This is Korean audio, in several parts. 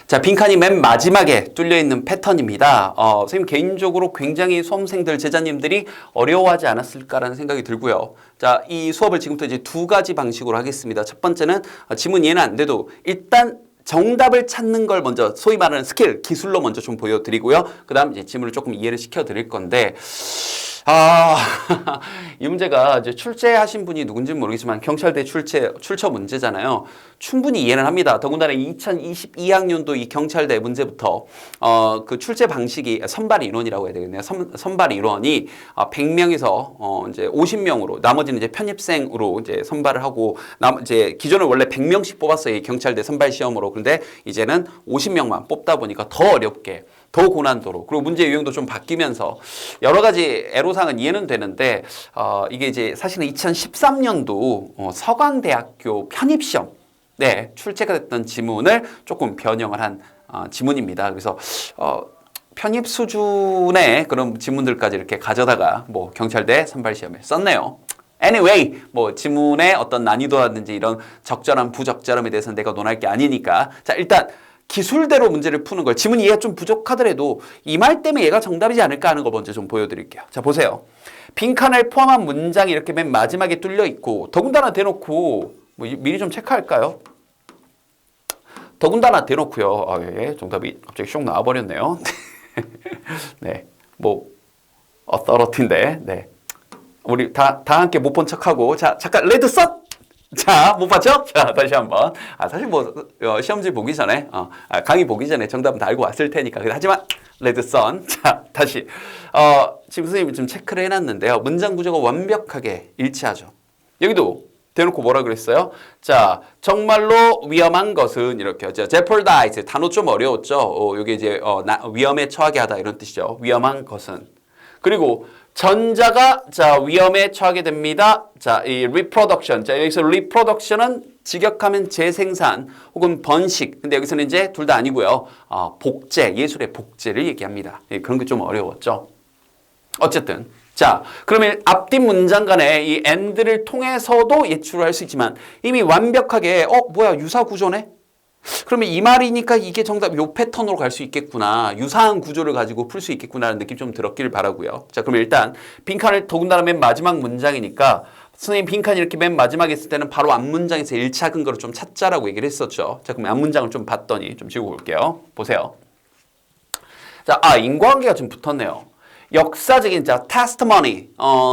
자, 빈칸이 맨 마지막에 뚫려 있는 패턴입니다. 선생님 개인적으로 굉장히 수험생들, 제자님들이 어려워하지 않았을까라는 생각이 들고요. 자, 이 수업을 지금부터 이제 두 가지 방식으로 하겠습니다. 첫 번째는 지문 이해는 안 돼도 일단 정답을 찾는 걸 먼저 소위 말하는 스킬, 기술로 먼저 좀 보여드리고요. 그 다음 이제 지문을 조금 이해를 시켜드릴 건데, 이 문제가 이제 출제하신 분이 누군지는 모르겠지만 경찰대 출처 문제잖아요. 충분히 이해는 합니다. 더군다나 2022학년도 이 경찰대 문제부터 그 출제 방식이 선발 인원이라고 해야 되겠네요. 선발 인원이 100명에서 이제 50명으로 나머지는 이제 편입생으로 이제 선발을 하고 이제 기존에 원래 100명씩 뽑았어요. 이 경찰대 선발 시험으로. 그런데 이제는 50명만 뽑다 보니까 더 어렵게 더 고난도로 그리고 문제 유형도 좀 바뀌면서 여러 가지 애로사항은 이해는 되는데 이게 이제 사실은 2013년도 서강대학교 편입시험 네, 출제가 됐던 지문을 조금 변형을 한 지문입니다. 그래서 편입 수준의 그런 지문들까지 이렇게 가져다가 뭐 경찰대 선발시험에 썼네요. Anyway, 뭐 지문의 어떤 난이도라든지 이런 적절함, 부적절함에 대해서는 내가 논할 게 아니니까 자 일단 기술대로 문제를 푸는 걸 지문 이해가 좀 부족하더라도 이 말 때문에 얘가 정답이지 않을까 하는 거 먼저 좀 보여드릴게요. 자 보세요. 빈칸을 포함한 문장이 이렇게 맨 마지막에 뚫려 있고 더군다나 대놓고 뭐 미리 좀 체크할까요? 더군다나 대놓고요. 예, 정답이 갑자기 슉 나와버렸네요. 네, 뭐 authority인데 네. 우리 다 함께 못 본 척하고 자 잠깐 레드 썬! 자, 못 봤죠? 자, 다시 한번. 사실 뭐, 시험지 보기 전에, 강의 보기 전에 정답은 다 알고 왔을 테니까. 하지만, 레드선. 자, 다시. 지금 선생님이 좀 체크를 해놨는데요. 문장 구조가 완벽하게 일치하죠. 여기도 대놓고 뭐라 그랬어요? 자, 정말로 위험한 것은 이렇게 하죠. jeopardize. 단어 좀 어려웠죠? 요게 이제, 위험에 처하게 하다 이런 뜻이죠. 위험한 것은. 그리고, 전자가 자 위험에 처하게 됩니다. 자, 이 reproduction. 자, 여기서 reproduction은 직역하면 재생산 혹은 번식. 근데 여기서는 이제 둘 다 아니고요. 복제, 예술의 복제를 얘기합니다. 예, 그런 게 좀 어려웠죠. 어쨌든 자, 그러면 앞뒤 문장 간에 이 and를 통해서도 예출을 할 수 있지만 이미 완벽하게 뭐야 유사 구조네? 그러면 이 말이니까 이게 정답 요 패턴으로 갈 수 있겠구나. 유사한 구조를 가지고 풀 수 있겠구나라는 느낌 좀 들었기를 바라고요. 자, 그럼 일단 빈칸을 더군다나 맨 마지막 문장이니까 선생님 빈칸이 이렇게 맨 마지막에 있을 때는 바로 앞 문장에서 일차 근거를 좀 찾자라고 얘기를 했었죠. 자, 그럼 앞 문장을 좀 봤더니 좀 지우고 올게요. 보세요. 자, 인과관계가 좀 붙었네요. 역사적인 자 testimony,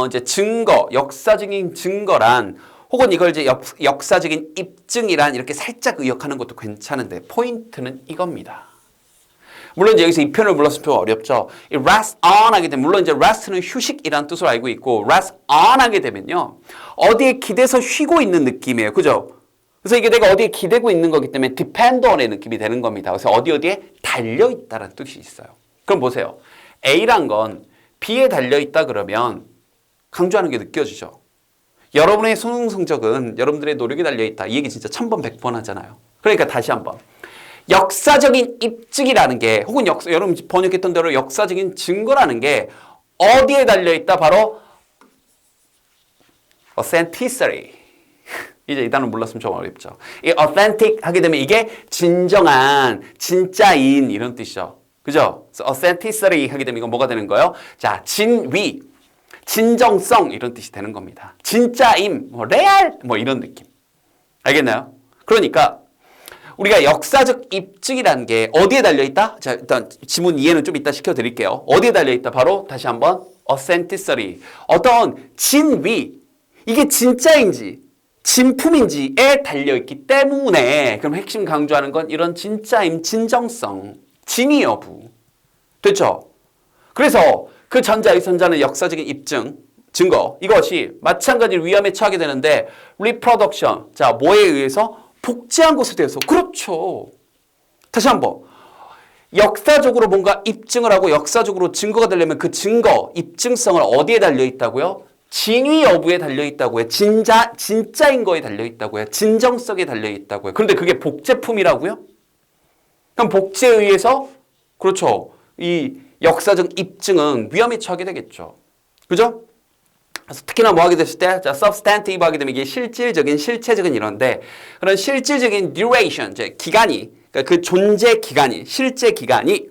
이제 증거, 역사적인 증거란 혹은 이걸 이제 역사적인 입증이란 이렇게 살짝 의역하는 것도 괜찮은데 포인트는 이겁니다. 물론 이제 여기서 이 표현을 불렀으면 좀 어렵죠. 이 rest on 하게 되면 물론 이제 rest는 휴식이란 뜻으로 알고 있고 rest on 하게 되면요. 어디에 기대서 쉬고 있는 느낌이에요. 그죠? 그래서 이게 내가 어디에 기대고 있는 거기 때문에 depend on의 느낌이 되는 겁니다. 그래서 어디에 달려있다라는 뜻이 있어요. 그럼 보세요. A란 건 B에 달려있다 그러면 강조하는 게 느껴지죠. 여러분의 수능 성적은 여러분들의 노력이 달려있다. 이 얘기 진짜 1000번 100번 하잖아요. 그러니까 다시 한번 역사적인 입증이라는 게 혹은 여러분 번역했던 대로 역사적인 증거라는 게 어디에 달려있다? 바로 authenticity. 이제 이 단어 몰랐으면 좀 어렵죠. 이 authentic 하게 되면 이게 진정한, 진짜인 이런 뜻이죠. 그죠? authenticity 하게 되면 이건 뭐가 되는 거예요? 자, 진위. 진정성 이런 뜻이 되는 겁니다. 진짜임, 레알 이런 느낌. 알겠나요? 그러니까 우리가 역사적 입증이라는 게 어디에 달려있다? 자, 일단 지문 이해는 좀 이따 시켜드릴게요. 어디에 달려있다? 바로 다시 한번 authenticity. 어떤 진위, 이게 진짜인지 진품인지에 달려있기 때문에 그럼 핵심 강조하는 건 이런 진짜임, 진정성, 진위 여부. 됐죠? 그래서 그 전자, 이 전자는 역사적인 입증, 증거 이것이 마찬가지로 위험에 처하게 되는데 reproduction, 자 뭐에 의해서? 복제한 것에 대해서. 그렇죠. 다시 한번 역사적으로 뭔가 입증을 하고 역사적으로 증거가 되려면 그 증거, 입증성을 어디에 달려있다고요? 진위 여부에 달려있다고요. 진짜인 거에 달려있다고요. 진정성에 달려있다고요. 그런데 그게 복제품이라고요? 그럼 복제에 의해서 그렇죠. 이 역사적 입증은 위험에 처하게 되겠죠. 그죠? 그래서 특히나 뭐 하게 됐을 때, 자, substantive 하게 되면 이게 실질적인, 실체적인 이런데, 그런 실질적인 duration, 이제 기간이, 그러니까 그 존재 기간이, 실제 기간이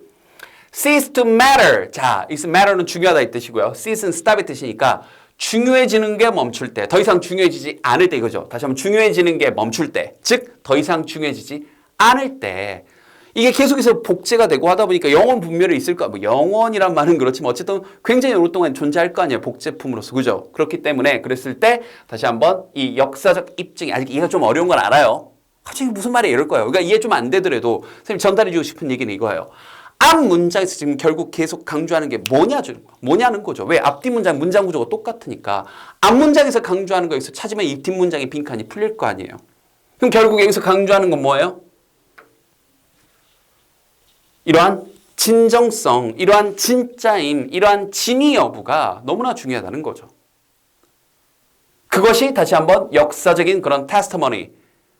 cease to matter. 자, is matter는 중요하다 이 뜻이고요. cease는 stop의 뜻이니까 중요해지는 게 멈출 때, 더 이상 중요해지지 않을 때 이거죠. 다시 한번 중요해지는 게 멈출 때, 즉 더 이상 중요해지지 않을 때 이게 계속해서 복제가 되고 하다 보니까 영원 분멸이 있을까? 뭐 영원이란 말은 그렇지만 어쨌든 굉장히 오랫동안 존재할 거 아니에요. 복제품으로서. 그죠? 그렇기 때문에 그랬을 때 다시 한번 이 역사적 입증이 아직 이해가 좀 어려운 건 알아요. 갑자기 무슨 말이야 이럴 거예요. 그러니까 이해 좀 안 되더라도 선생님 전달해주고 싶은 얘기는 이거예요. 앞 문장에서 지금 결국 계속 강조하는 게 뭐냐는 거죠. 왜? 앞뒤 문장, 문장 구조가 똑같으니까 앞 문장에서 강조하는 거에서 찾으면 이 뒷문장의 빈칸이 풀릴 거 아니에요. 그럼 결국 여기서 강조하는 건 뭐예요? 이러한 진정성, 이러한 진짜임, 이러한 진위 여부가 너무나 중요하다는 거죠. 그것이 다시 한번 역사적인 그런 테스터머니,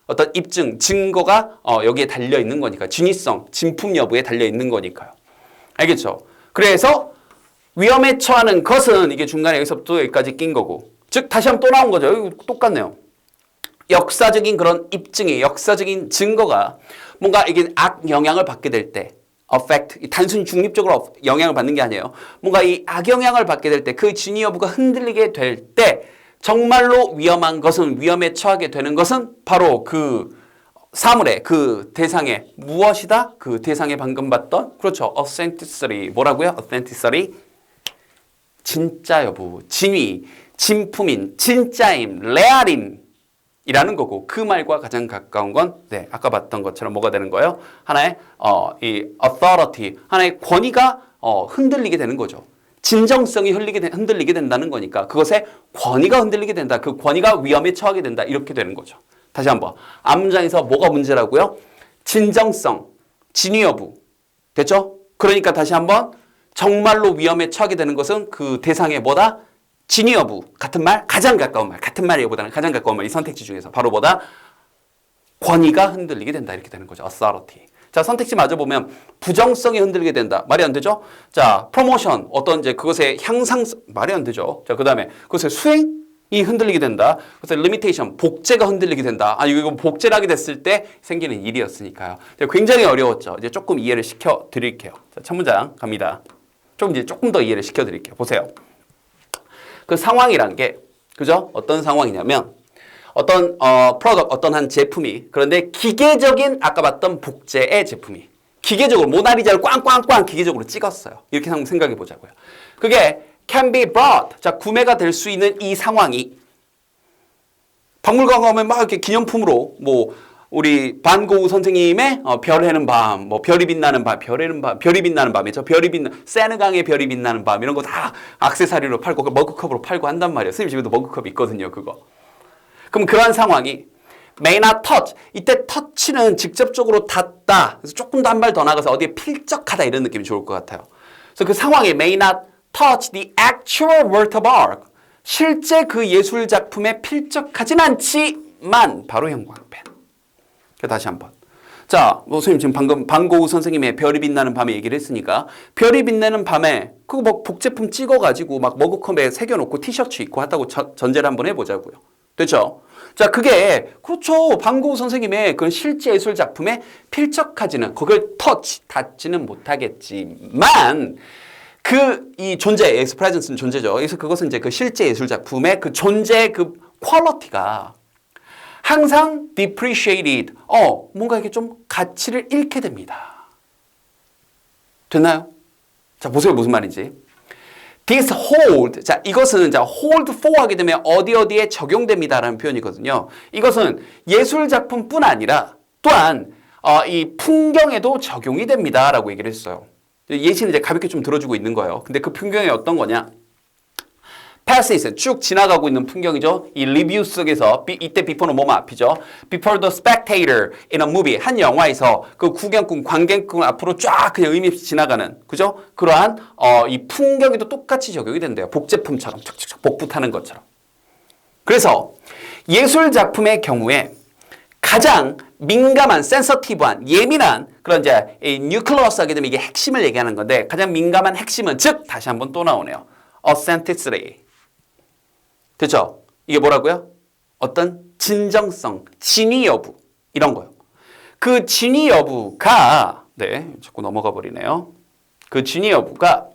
어떤 입증, 증거가 여기에 달려있는 거니까 진위성, 진품 여부에 달려있는 거니까요. 알겠죠? 그래서 위험에 처하는 것은 이게 중간에 여기서부터 여기까지 낀 거고 즉 다시 한번 또 나온 거죠. 여기 똑같네요. 역사적인 그런 입증이 역사적인 증거가 뭔가 이게 악 영향을 받게 될 때 affect, 단순히 중립적으로 영향을 받는 게 아니에요. 뭔가 이 악영향을 받게 될 때 그 진위 여부가 흔들리게 될 때 정말로 위험한 것은 위험에 처하게 되는 것은 바로 그 사물의 그 대상의 무엇이다? 그 대상에 방금 봤던 그렇죠. authenticity 뭐라고요? authenticity 진짜 여부, 진위, 진품인, 진짜임, 레알임 이라는 거고 그 말과 가장 가까운 건 네, 아까 봤던 것처럼 뭐가 되는 거예요? 하나의 이 authority, 하나의 권위가 흔들리게 되는 거죠. 진정성이 흔들리게 된다는 거니까 그것의 권위가 흔들리게 된다. 그 권위가 위험에 처하게 된다. 이렇게 되는 거죠. 다시 한번 앞문장에서 뭐가 문제라고요? 진정성, 진위 여부. 됐죠? 그러니까 다시 한번 정말로 위험에 처하게 되는 것은 그 대상의 뭐다? 진위 여부. 같은 말? 가장 가까운 말. 같은 말이보다는 가장 가까운 말. 이 선택지 중에서 바로 뭐다? 권위가 흔들리게 된다. 이렇게 되는 거죠. authority. 자, 선택지 마저 보면 부정성이 흔들리게 된다. 말이 안 되죠? 자, 프로모션. 어떤 이제 그것의 향상성. 말이 안 되죠. 자, 그 다음에 그것의 수행이 흔들리게 된다. 그것의 limitation. 복제가 흔들리게 된다. 아, 이거 복제를 하게 됐을 때 생기는 일이었으니까요. 굉장히 어려웠죠. 이제 조금 이해를 시켜 드릴게요. 자, 첫 문장 갑니다. 조금 더 이해를 시켜 드릴게요. 보세요. 그 상황이란 게, 그죠? 어떤 상황이냐면, 어떤, 프로덕트, 어떤 한 제품이, 그런데 기계적인, 아까 봤던 복제의 제품이, 기계적으로, 모나리자를 꽝꽝꽝 기계적으로 찍었어요. 이렇게 한번 생각해 보자고요. 그게 can be bought. 자, 구매가 될 수 있는 이 상황이, 박물관 가면 막 이렇게 기념품으로, 뭐, 우리 반고우 선생님의 별해는 밤, 뭐 별이 빛나는 밤, 별이 빛나는 밤이죠. 세느강의 별이 빛나는 밤 이런 거 다 액세서리로 팔고 머그컵으로 팔고 한단 말이에요. 선생님 집에도 머그컵 있거든요, 그거. 그럼 그러한 상황이 may not touch. 이때 touch는 직접적으로 닿다. 그래서 조금 더 한 발 더 나가서 어디에 필적하다 이런 느낌이 좋을 것 같아요. 그래서 그 상황이 may not touch the actual work of art. 실제 그 예술 작품에 필적하진 않지만 바로 형광펜. 다시 한번. 자, 선생님 지금 방금 반고우 선생님의 별이 빛나는 밤에 얘기를 했으니까 별이 빛나는 밤에 그거 뭐 복제품 찍어가지고 막 머그컵에 새겨놓고 티셔츠 입고 하다고 전제를 한번 해보자고요. 됐죠? 자, 그게 그렇죠. 반고우 선생님의 그 실제 예술 작품에 필적하지는 그걸 닿지는 못하겠지만 이 존재, expression는 존재죠. 그래서 그것은 이제 그 실제 예술 작품의 그 존재의 그 퀄리티가 항상 depreciated. 뭔가 이게 좀 가치를 잃게 됩니다. 됐나요? 자, 보세요. 무슨 말인지. This hold. 자, 이것은 hold for 하게 되면 어디에 적용됩니다라는 표현이거든요. 이것은 예술 작품뿐 아니라 또한 이 풍경에도 적용이 됩니다라고 얘기를 했어요. 예시는 이제 가볍게 좀 들어주고 있는 거예요. 근데 그 풍경이 어떤 거냐? passes 쭉 지나가고 있는 풍경이죠. 이 리뷰 속에서 이때 before는 뭐만 앞이죠. Before the spectator in a movie 한 영화에서 그 구경꾼 관객꾼 앞으로 쫙 그냥 의미 없이 지나가는 그죠? 그러한 이 풍경에도 똑같이 적용이 된대요. 복제품처럼 척척척 복붙하는 것처럼. 그래서 예술 작품의 경우에 가장 민감한, 센서티브한, 예민한 그런 이제 뉴클러스 하게 되면 이게 핵심을 얘기하는 건데 가장 민감한 핵심은 즉 다시 한번 또 나오네요. authenticity. 됐죠? 이게 뭐라고요? 어떤 진정성, 진위 여부 이런 거요. 그 진위 여부가 네, 자꾸 넘어가 버리네요. 그 진위 여부가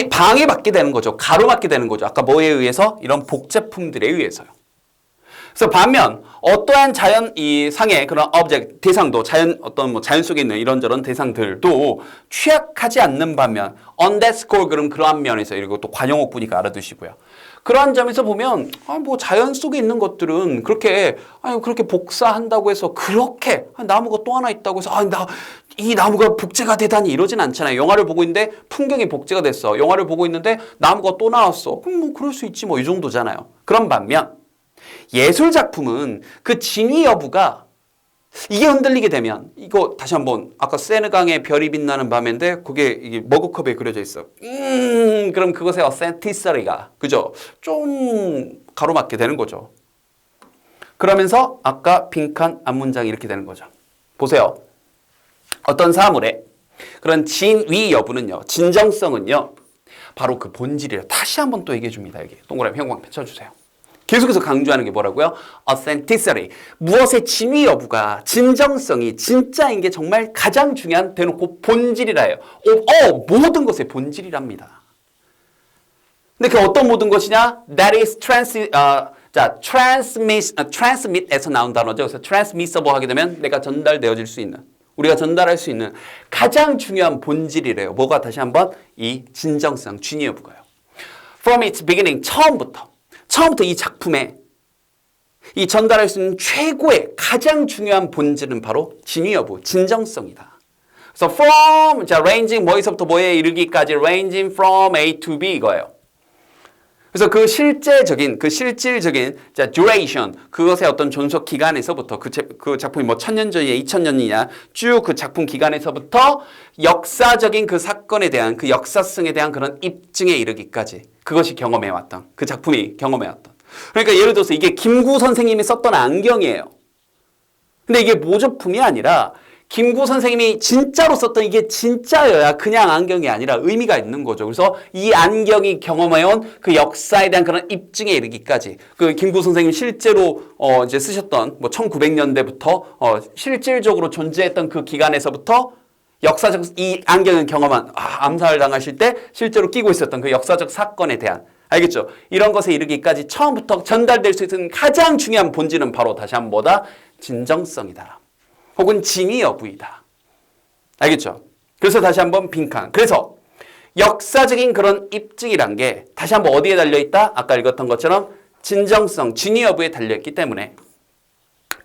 방해받게 되는 거죠. 가로막게 되는 거죠. 아까 뭐에 의해서? 이런 복제품들에 의해서요. 그래서 반면 어떠한 자연 이 상의 그런 오브젝트 대상도 어떤 뭐 자연 속에 있는 이런저런 대상들도 취약하지 않는 반면 on that score 그러한 면에서 이거 또 관용어구니까 알아두시고요. 그러한 점에서 보면 뭐 자연 속에 있는 것들은 그렇게 복사한다고 해서 그렇게 나무가 또 하나 있다고 해서 이 나무가 복제가 되다니 이러진 않잖아요. 영화를 보고 있는데 풍경이 복제가 됐어. 영화를 보고 있는데 나무가 또 나왔어. 그럼 뭐 그럴 수 있지 뭐 이 정도잖아요. 그런 반면 예술 작품은 그 진위 여부가 이게 흔들리게 되면 이거 다시 한번 아까 세느강의 별이 빛나는 밤인데 그게 이게 머그컵에 그려져 있어. 그럼 그것의 어센티서리가 그죠? 좀 가로막게 되는 거죠. 그러면서 아까 빈칸 앞문장이 이렇게 되는 거죠. 보세요. 어떤 사물의 그런 진위 여부는요. 진정성은요. 바로 그 본질이에요. 다시 한번 또 얘기해 줍니다. 여기 동그라미 형광 펼쳐주세요. 계속해서 강조하는 게 뭐라고요? authenticity. 무엇의 진위 여부가 진정성이 진짜인 게 정말 가장 중요한 대놓고 본질이라 해요. 모든 것의 본질이랍니다. 근데 그 어떤 모든 것이냐? That is transmit에서 나온 단어죠. 그래서 transmissible 하게 되면 내가 전달되어질 수 있는 우리가 전달할 수 있는 가장 중요한 본질이래요. 뭐가 다시 한번 이 진정성, 진위 여부가요. From its beginning, 처음부터 이 작품에 이 전달할 수 있는 최고의 가장 중요한 본질은 바로 진위 여부, 진정성이다. 그래서 from, ranging 뭐에서부터 뭐에 이르기까지 ranging from A to B 이거예요. 그래서 그 실질적인 duration, 그것의 어떤 존속 기간에서부터 그 작품이 뭐 1000년 전이냐 2000년이냐 쭉 그 작품 기간에서부터 역사적인 그 사건에 대한 그 역사성에 대한 그런 입증에 이르기까지 그것이 경험해왔던 그 작품이 경험해왔던 그러니까 예를 들어서 이게 김구 선생님이 썼던 안경이에요. 근데 이게 모조품이 아니라 김구 선생님이 진짜로 썼던 이게 진짜여야 그냥 안경이 아니라 의미가 있는 거죠. 그래서 이 안경이 경험해온 그 역사에 대한 그런 입증에 이르기까지 그 김구 선생님 실제로 이제 쓰셨던 뭐 1900년대부터 실질적으로 존재했던 그 기간에서부터 역사적 이 안경을 경험한 암살 당하실 때 실제로 끼고 있었던 그 역사적 사건에 대한 알겠죠? 이런 것에 이르기까지 처음부터 전달될 수 있는 가장 중요한 본질은 바로 다시 한번 뭐다? 진정성이다. 혹은 진위 여부이다. 알겠죠? 그래서 다시 한번 빈칸. 그래서 역사적인 그런 입증이란 게 다시 한번 어디에 달려있다? 아까 읽었던 것처럼 진정성, 진위 여부에 달려있기 때문에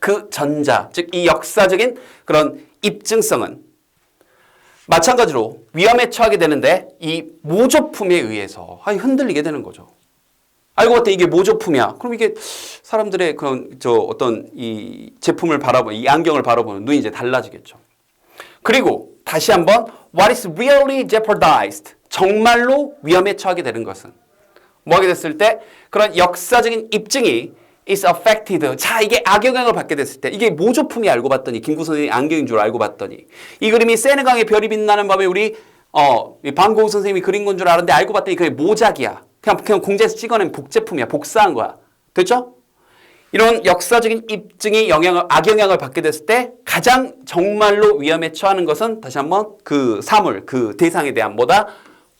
그 전자, 즉 이 역사적인 그런 입증성은 마찬가지로 위험에 처하게 되는데 이 모조품에 의해서 흔들리게 되는 거죠. 알고 봤더니 이게 모조품이야. 그럼 이게 사람들의 그런 어떤 이 제품을 바라보는 이 안경을 바라보는 눈이 이제 달라지겠죠. 그리고 다시 한번 what is really jeopardized 정말로 위험에 처하게 되는 것은 뭐 하게 됐을 때 그런 역사적인 입증이 is affected. 자, 이게 악영향을 받게 됐을 때 이게 모조품이 알고 봤더니 김구 선생님이 안경인 줄 알고 봤더니 이 그림이 세느강의 별이 빛나는 밤에 우리 방고우 선생님이 그린 건 줄 알았는데 알고 봤더니 그게 모작이야. 그냥 공장에서 찍어낸 복제품이야. 복사한 거야. 됐죠? 이런 역사적인 입증이 악영향을 받게 됐을 때 가장 정말로 위험에 처하는 것은 다시 한번 그 사물, 그 대상에 대한 뭐다?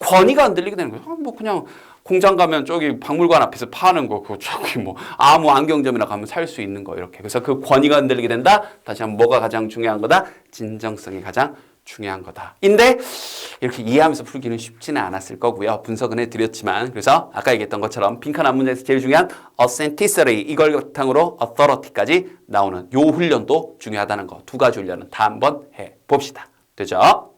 권위가 흔들리게 되는 거예요. 뭐 그냥 공장 가면 저기 박물관 앞에서 파는 거, 그 저기 뭐 아무 안경점이나 가면 살 수 있는 거 이렇게. 그래서 그 권위가 흔들리게 된다. 다시 한번 뭐가 가장 중요한 거다? 진정성이 가장 중요한 거다. 인데 이렇게 이해하면서 풀기는 쉽지는 않았을 거고요. 분석은 해드렸지만 그래서 아까 얘기했던 것처럼 빈칸 앞문장에서 제일 중요한 authenticity 이걸 바탕으로 authority까지 나오는 요 훈련도 중요하다는 거 두 가지 훈련은 다 한번 해봅시다. 되죠?